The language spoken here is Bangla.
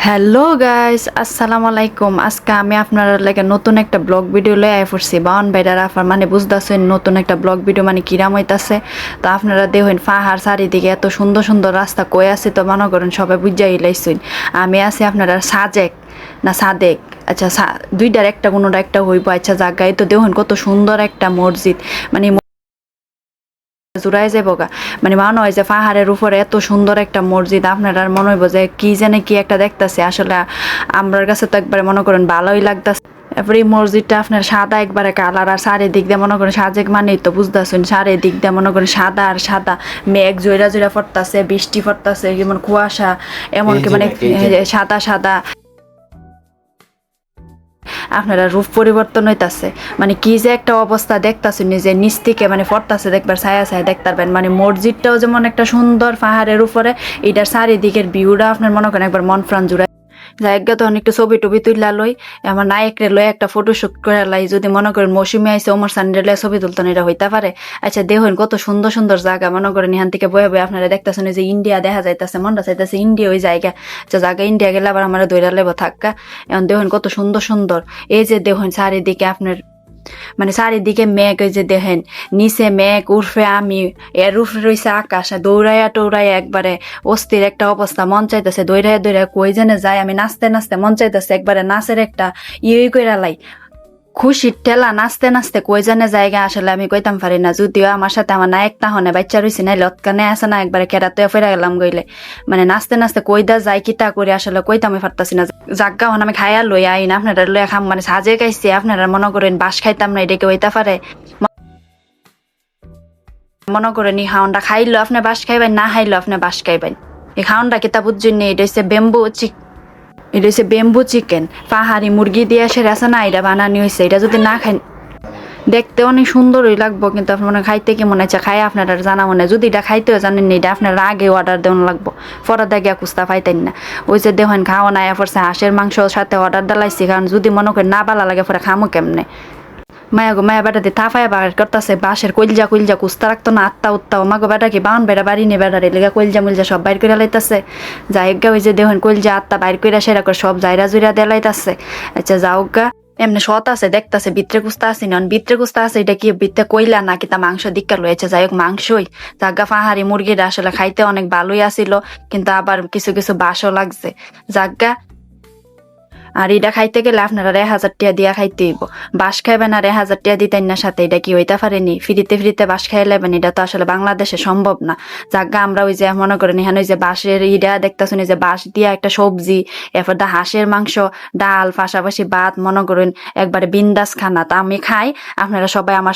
হ্যালো গাইস, আসসালামু আলাইকুম। আজকে আমি আপনার লাগে নতুন একটা ব্লগ ভিডিও লয়ে আই পড়ছি। বাউন ভাইডার আফার মানে বুঝতেছেন নতুন একটা ব্লগ ভিডিও মানে কিরাম হইতাছে। তো আপনারা দেখেন পাহাড় চারিদিকে এত সুন্দর সুন্দর রাস্তা কই আছে, তো মনে করেন সবাই বুঝাই লাইছেন। আমি আছি আপনারা সাজেক না সাদেক, আচ্ছা দুইটার একটা কোনোটা একটা হইব। আচ্ছা জায়গায় তো দেখুন কত সুন্দর একটা মসজিদ, মানে জুড়াই যাবো গা, মানে মনে হয় যে পাহাড়ের উপরে এত সুন্দর একটা মসজিদ। আপনারা মনে হইব যে কি জানে কি একটা দেখতেছে। আসলে আমার কাছে তো একবারে মনে করেন ভালোই লাগতেছে। এরপরে এই মসজিদটা আপনার সাদা একবারে কালার, আর চারিদিক দিয়ে মনে করেন সাজেক মানেই তো বুঝতেছেন চারিদিক দিয়ে মনে করেন সাদা আর সাদা, মেঘ জয়রা জয়রা পড়তাছে, বৃষ্টি পড়তাছে, যেমন কুয়াশা, এমনকি মানে সাদা সাদা। আপনারা রূপ পরিবর্তন হইতাছে, মানে কি যে একটা অবস্থা দেখতাছেন যে নিচ থেকে মানে পড়তাছে, দেখবার ছায়া ছায়া দেখতে পারবেন। মানে মসজিদটাও যেমন একটা সুন্দর পাহাড়ের উপরে, এটার চারিদিকের ভিউটা আপনার মনে করেন একবার মন প্রাণ জুড়ায়। জায়গা তো অনেকটা ছবি টবি তুললা লই, আমার নায়করে লই একটা ফটোশুট করে লাই। যদি মনে করেন মৌসুমি আইসে ওমর সান্ডেলে ছবি তুলতেন, এটা হইতে পারে। আচ্ছা দেখুন কত সুন্দর সুন্দর জায়গা, মনে করেন এখান থেকে বয়ে বয়ে আপনারা দেখতেছেন যে ইন্ডিয়া দেখা যাইতেছে, মনটা চাইতেছে ইন্ডিয়া ওই জায়গা। আচ্ছা জায়গা ইন্ডিয়া গেলে আবার আমার দৈরা লেবো থাকা। এখন দেখুন কত সুন্দর সুন্দর, এই যে দেখুন চারিদিকে আপনার মানে চারিদিকে মেঘ, ওই যে দেখেন নিচে মেঘ, উর্ফে আমি, এর উর্ফে রয়েছে আকাশ। দৌড়াইয়া টৌড়াইয়া একবারে অস্থির একটা অবস্থা, মন চাইতেছে দৌড়াইয়া দৌড়াইয়া কই জেনে যায়। আমি নাচতে নাচতে মন চাইতেছে একবারে নাচের একটা কইরা লাই, খুশির ঠেলা নাচতে নাচতে কই জানে জায়গা। আসলে আমি কইতাম পারি না, যদিও আমার সাথে আমার নায়ক তাহনে বাচ্চা রয়েছে না, লটকানে আছে না, একবারে কেরাতে ফেরা গেলাম গইলে। মানে নাচতে নাচতে কইদা যাই কিতা করে আসলে কইতামই পারতাছি না। জাগা হন আমি খাইয়া লই আই না, আপনারা লইয়া খাম মানে সাজে খাইছি। আপনারা মনে করেন বাস খাইতাম না, এটাকে হইতা পারে। মনে করেন এই খাওয়ানটা খাইলো আপনি বাস খাইবেন, না খাইলো আপনি বাস খাইবেন। এই খাওয়ানটা কিতা বুঝছেন, এটা হচ্ছে এটা হচ্ছে বেম্বু চিকেন, পাহাড়ি মুরগি দিয়ে সে আছে না, এটা বানানি হয়েছে। এটা যদি না খাই দেখতে অনেক সুন্দরই লাগবো, কিন্তু আপনার মনে খাইতে কি মনে হচ্ছে খাই আপনারা জানা মনে। যদি এটা খাইতেও জানেন এটা আপনারা আগে অর্ডার দেওয়ান লাগবো, পরে দেখে কুস্তা পাইতেন না। ওই যে দেখেন খাওয়া নাই পড়ছে হাঁসের মাংসর সাথে অর্ডার দিলাইছি, কারণ যদি মনে করেন না ভালো লাগে পরে খামো কেমনে। মায়া গো মায়া বেটাতে থাফায় বার করতেছে, বাঁশের কইলজা কইলজা কুস্তা রাখতো না, আত্মা উত্তা মাগো বেটা কি বাউন বেড়া বাড়ি নে বেড়ারে লেগা কইলজা মুলজা সব বাইর করে লাইতাছে। যাইগা ওই যে দেখুন কইলজা আত্মা বাইর করে সেরা করে সব জায়রা জুইরা দেলাইতাছে। আচ্ছা যাওগা এমনি সত আছে দেখতাছে, ভিতরে কুস্তা আছে না, ভিতরে কুস্তা আছে, এটা কি ভিতরে কইলা নাকি তা মাংস দিক্কা লয়েছে। যাই হোক মাংসই জাগা, পাহাড়ি মুরগিটা আসলে খাইতে অনেক ভালোই আসিল, কিন্তু আবার কিছু কিছু বাসও লাগছে জাগা। আর এটা খাইতে গেলে আপনারা 1000 টাকা দিয়া খাইতে হইব। বাস খাইবেন আর 1000 টাকা দিতেন না সাথে, এটা কি হইতে পারেনি? ফ্রিতে ফ্রিতে বাস খাই লেবেন, এটা তো আসলে বাংলাদেশে সম্ভব না। জাগা আমরা ওই যে মনে করেন এখানে ওই যে বাঁশের ইটা দেখতেছেন, যে বাঁশ দিয়া একটা সবজি, এরপর হাঁসের মাংস, ডাল, পাশাপাশি ভাত, মনে করেন একবারে বিন্দাস খানা। তা আমি খাই, আপনারা সবাই আমার